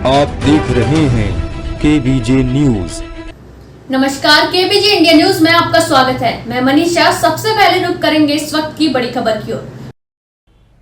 आप देख रहे हैं केबीजे न्यूज। नमस्कार, केबीजे इंडिया न्यूज में आपका स्वागत है। मैं मनीषा। सबसे पहले रुक करेंगे इस वक्त की बड़ी खबर की ओर।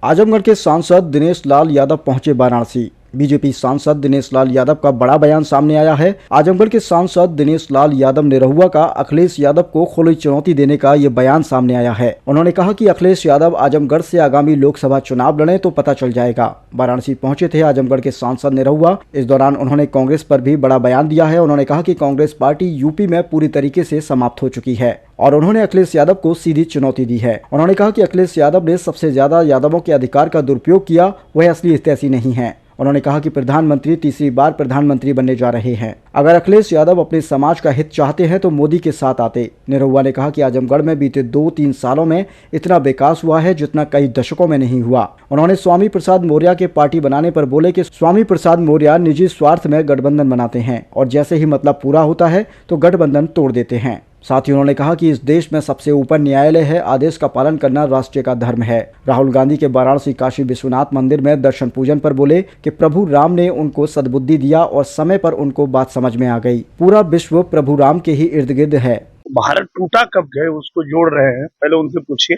आजमगढ़ के सांसद दिनेश लाल यादव पहुंचे वाराणसी। बीजेपी सांसद दिनेश लाल यादव का बड़ा बयान सामने आया है। आजमगढ़ के सांसद दिनेश लाल यादव निरहुआ का अखिलेश यादव को खुली चुनौती देने का ये बयान सामने आया है। उन्होंने कहा कि अखिलेश यादव आजमगढ़ से आगामी लोकसभा चुनाव लड़े तो पता चल जाएगा। वाराणसी पहुंचे थे आजमगढ़ के सांसद निरहुआ। इस दौरान उन्होंने कांग्रेस पर भी बड़ा बयान दिया है। उन्होंने कहा कि कांग्रेस पार्टी यूपी में पूरी तरीके से समाप्त हो चुकी है और उन्होंने अखिलेश यादव को सीधी चुनौती दी है। उन्होंने कहा कि अखिलेश यादव ने सबसे ज्यादा यादवों के अधिकार का दुरुपयोग किया, वह असली हितैषी नहीं है। उन्होंने कहा कि प्रधानमंत्री तीसरी बार प्रधानमंत्री बनने जा रहे हैं। अगर अखिलेश यादव अपने समाज का हित चाहते हैं तो मोदी के साथ आते। निरहुआ ने कहा कि आजमगढ़ में बीते 2-3 सालों में इतना विकास हुआ है जितना कई दशकों में नहीं हुआ। उन्होंने स्वामी प्रसाद मौर्य के पार्टी बनाने पर बोले कि स्वामी प्रसाद मौर्य निजी स्वार्थ में गठबंधन बनाते हैं और जैसे ही मतलब पूरा होता है तो गठबंधन तोड़ देते हैं। साथ ही उन्होंने कहा कि इस देश में सबसे ऊपर न्यायालय है, आदेश का पालन करना राष्ट्र का धर्म है। राहुल गांधी के वाराणसी काशी विश्वनाथ मंदिर में दर्शन पूजन पर बोले कि प्रभु राम ने उनको सद्बुद्धि दिया और समय पर उनको बात समझ में आ गई। पूरा विश्व प्रभु राम के ही इर्द गिर्द है। भारत टूटा कब गए उसको जोड़ रहे हैं, पहले उनसे पूछिए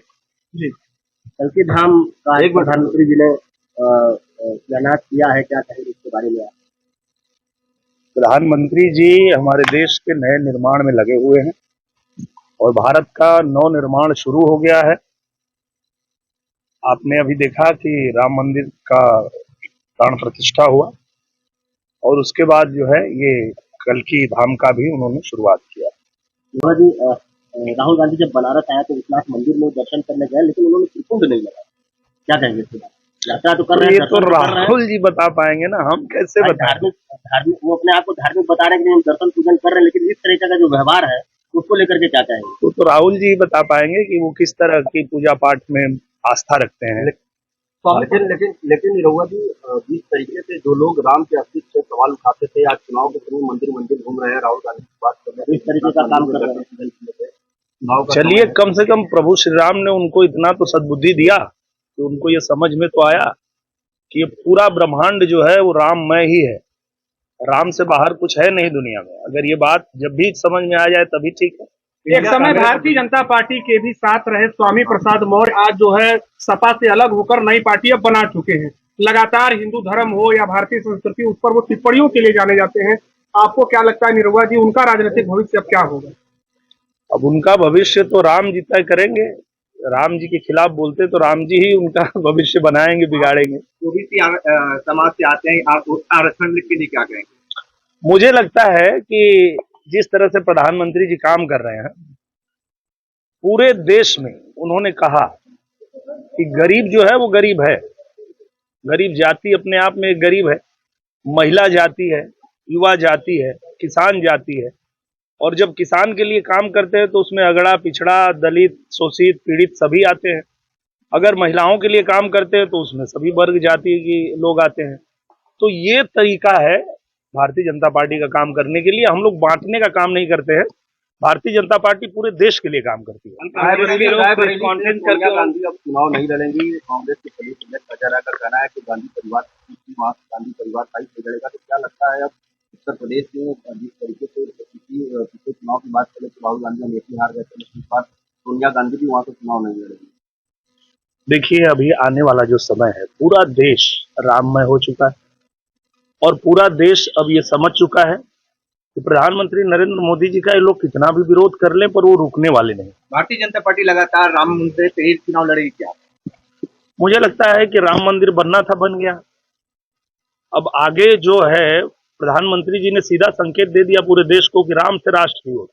जी। कलकी धाम का एक प्रधानमंत्री जी ने शिलान्यास किया है, क्या कहेंगे इसके बारे में? प्रधानमंत्री जी हमारे देश के नए निर्माण में लगे हुए हैं और भारत का नव निर्माण शुरू हो गया है। आपने अभी देखा कि राम मंदिर का प्राण प्रतिष्ठा हुआ और उसके बाद जो है ये कलकी धाम का भी उन्होंने शुरुआत किया। राहुल गांधी जब बनारस आया तो विश्वनाथ मंदिर में दर्शन करने गए, लेकिन उन्होंने त्रिकुंड नहीं लगाया। क्या कहेंगे इसके बारे? यात्रा तो कर रहे हैं, ये तो राहुल जी बता पाएंगे ना, हम कैसे बताएं? धार्मिक वो अपने आप को धार्मिक बता रहे हैं कि हम दर्शन पूजन कर रहे हैं, लेकिन इस तरीके का जो व्यवहार है उसको लेकर के क्या कहेंगे? तो राहुल जी बता पाएंगे कि वो किस तरह की पूजा पाठ में आस्था रखते हैं। लेकिन निरहुआ जी, जिस तरीके से जो लोग राम के अस्तित्व से सवाल उठाते थे, आज चुनाव के समय मंदिर मंदिर घूम रहे हैं, राहुल गांधी की बात कर रहे हैं, इस तरीके का काम कर रहे हैं। चलिए, कम से कम प्रभु श्री राम ने उनको इतना तो सद्बुद्धि दिया कि उनको ये समझ में तो आया कि ये पूरा ब्रह्मांड जो है वो राममय ही है, राम से बाहर कुछ है नहीं दुनिया में। अगर ये बात जब भी समझ में आ जाए तभी ठीक है। एक समय भारतीय जनता पार्टी के भी साथ रहे स्वामी प्रसाद मौर्य आज जो है सपा से अलग होकर नई पार्टी अब बना चुके हैं। लगातार हिंदू धर्म हो या भारतीय संस्कृति, उस पर वो टिप्पणियों के लिए जाने जाते हैं। आपको क्या लगता है निरहुआ जी, उनका राजनीतिक भविष्य अब क्या होगा? अब उनका भविष्य तो राम जी तय करेंगे। राम जी के खिलाफ बोलते तो राम जी ही उनका भविष्य बनाएंगे, बिगाड़ेंगे। ओबीसी समाज से आते हैं, आप आरक्षण के लिए क्या कहेंगे? मुझे लगता है कि जिस तरह से प्रधानमंत्री जी काम कर रहे हैं, पूरे देश में उन्होंने कहा कि गरीब जो है वो गरीब है, गरीब जाति अपने आप में एक गरीब है, महिला जाति है, युवा जाति है, किसान जाति है। और जब किसान के लिए काम करते हैं तो उसमें अगड़ा पिछड़ा, दलित, शोषित, पीड़ित सभी आते हैं। अगर महिलाओं के लिए काम करते हैं तो उसमें सभी वर्ग जाति के लोग आते हैं। तो ये तरीका है भारतीय जनता पार्टी का काम करने के लिए। हम लोग बांटने का काम नहीं करते हैं। भारतीय जनता पार्टी पूरे देश के लिए काम करती है। गांधी अब चुनाव नहीं लड़ेंगी, कांग्रेस के प्रदेश अध्यक्ष अजय राय का कहना है कि गांधी परिवार का ही लड़ेगा। तो क्या लगता है अब उत्तर प्रदेश में जिस तरीके से पिछले चुनाव की बात करें तो राहुल गांधी अमेठी हार गए थे, लेकिन इस बार सोनिया गांधी भी वहां से चुनाव नहीं लड़ेगी। देखिए, अभी आने वाला जो समय है, पूरा देश राममय हो चुका है और पूरा देश अब ये समझ चुका है कि प्रधानमंत्री नरेंद्र मोदी जी का ये लोग कितना भी विरोध कर लें पर वो रुकने वाले नहीं। भारतीय जनता पार्टी लगातार राम मंदिर पे ही चुनाव लड़ेगी क्या? मुझे लगता है कि राम मंदिर बनना था, बन गया। अब आगे जो है, प्रधानमंत्री जी ने सीधा संकेत दे दिया पूरे देश को कि राम से राष्ट्र ही होगा।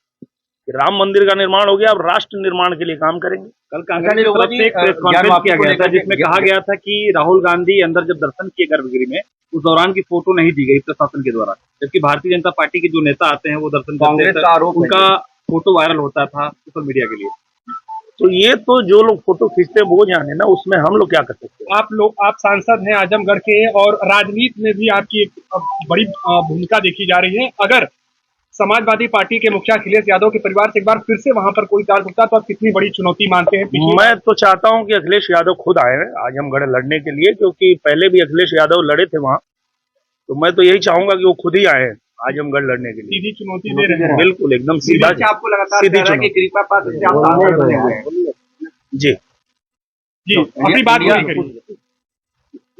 राम मंदिर का निर्माण हो गया, अब राष्ट्र निर्माण के लिए काम करेंगे। कल कांग्रेस की तरफ से एक प्रेस कॉन्फ्रेंस किया गया था जिसमें कहा गया था कि राहुल गांधी अंदर जब दर्शन किए गर्भगृह में, उस दौरान की फोटो नहीं दी गई प्रशासन के द्वारा, जबकि भारतीय जनता पार्टी के जो नेता आते हैं वो दर्शन करते हैं, उनका फोटो वायरल होता था सोशल मीडिया के लिए। तो ये तो जो लोग फोटो खींचते हैं वो जाने ना, उसमें हम लोग क्या कर सकते हैं। आप सांसद हैं आजमगढ़ के और राजनीति में भी आपकी बड़ी भूमिका देखी जा रही है। अगर समाजवादी पार्टी के मुखिया अखिलेश यादव के परिवार से एक बार फिर से वहां पर कोई चार्ज उठता तो आप कितनी बड़ी चुनौती मानते हैं? मैं तो चाहता हूं कि अखिलेश यादव खुद आए आजमगढ़ लड़ने के लिए, क्योंकि पहले भी अखिलेश यादव लड़े थे वहां तो मैं तो यही चाहूंगा कि वो खुद ही आए आजमगढ़ लड़ने के लिए। सीधी चुनौती दे रहे हैं। बिल्कुल एकदम सीधा, आपको लगातार सीधी कह रहा है कि चुनौती। कृपा पात्र से आप सांसद बने हुए हैं। जी जी अपनी बात पूरी करिए।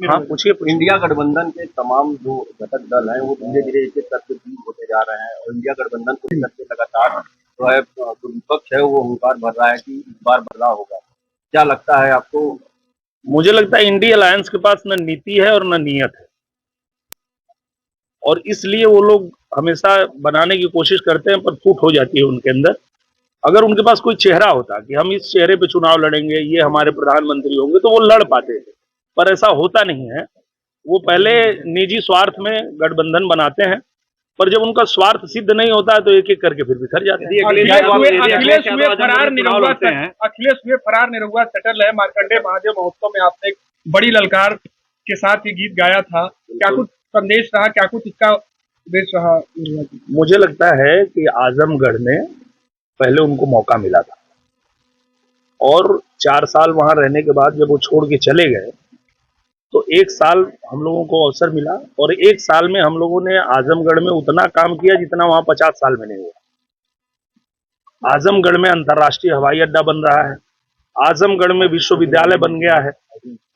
हाँ पूछिए। इंडिया गठबंधन के तमाम जो घटक दल हैं वो धीरे धीरे एक एक करके दूर होते जा रहे हैं और इंडिया गठबंधन को लेकर के लगातार जो है जो विपक्ष है वो हुंकार भर रहा है कि इस बार बदलाव होगा। क्या लगता है आपको? मुझे लगता है इंडिया अलायंस के पास न नीति है और न नियत है, और इसलिए वो लोग हमेशा बनाने की कोशिश करते हैं पर फूट हो जाती है उनके अंदर। अगर उनके पास कोई चेहरा होता कि हम इस चेहरे पे चुनाव लड़ेंगे, ये हमारे प्रधानमंत्री होंगे, तो वो लड़ पाते थे, पर ऐसा होता नहीं है। वो पहले निजी स्वार्थ में गठबंधन बनाते हैं, पर जब उनका स्वार्थ सिद्ध नहीं होता है तो एक एक करके फिर बिखर जाते हैं। अखिलेश हुए फरार निरहुआ सेटल है। मार्कंडेय महादेव महोत्सव में आपने एक बड़ी ललकार के साथ ये गीत गाया था, क्या कुछ संदेश रहा, क्या कुछ इसका उद्देश रहा? मुझे लगता है कि आजमगढ़ में पहले उनको मौका मिला था और 4 साल वहां रहने के बाद जब वो छोड़ के चले गए तो 1 साल हम लोगों को अवसर मिला, और 1 साल में हम लोगों ने आजमगढ़ में उतना काम किया जितना वहां 50 साल में नहीं हुआ। आजमगढ़ में अंतर्राष्ट्रीय हवाई अड्डा बन रहा है, आजमगढ़ में विश्वविद्यालय बन गया है,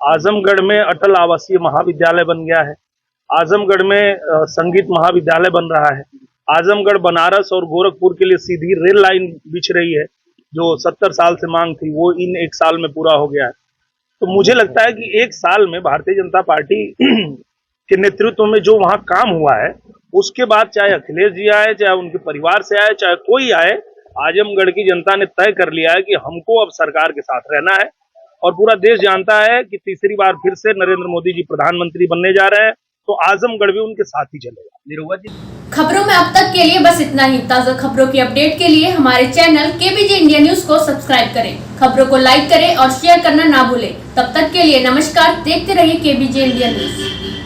आजमगढ़ में अटल आवासीय महाविद्यालय बन गया है, आजमगढ़ में संगीत महाविद्यालय बन रहा है, आजमगढ़ बनारस और गोरखपुर के लिए सीधी रेल लाइन बिछ रही है, जो 70 साल से मांग थी वो इन 1 साल में पूरा हो गया है। तो मुझे लगता है कि 1 साल में भारतीय जनता पार्टी के नेतृत्व में जो वहां काम हुआ है, उसके बाद चाहे अखिलेश जी आए, चाहे उनके परिवार से आए, चाहे कोई आए, आजमगढ़ की जनता ने तय कर लिया है कि हमको अब सरकार के साथ रहना है। और पूरा देश जानता है कि तीसरी बार फिर से नरेंद्र मोदी जी प्रधानमंत्री बनने जा रहे हैं, तो आजमगढ़ भी उनके साथ ही चलेगा। निरहुआ जी, खबरों में अब तक के लिए बस इतना ही। ताज़ा खबरों की अपडेट के लिए हमारे चैनल केबीजे इंडिया न्यूज को सब्सक्राइब करें, खबरों को लाइक करें और शेयर करना ना भूलें। तब तक के लिए नमस्कार, देखते रहिए केबीजे इंडिया न्यूज।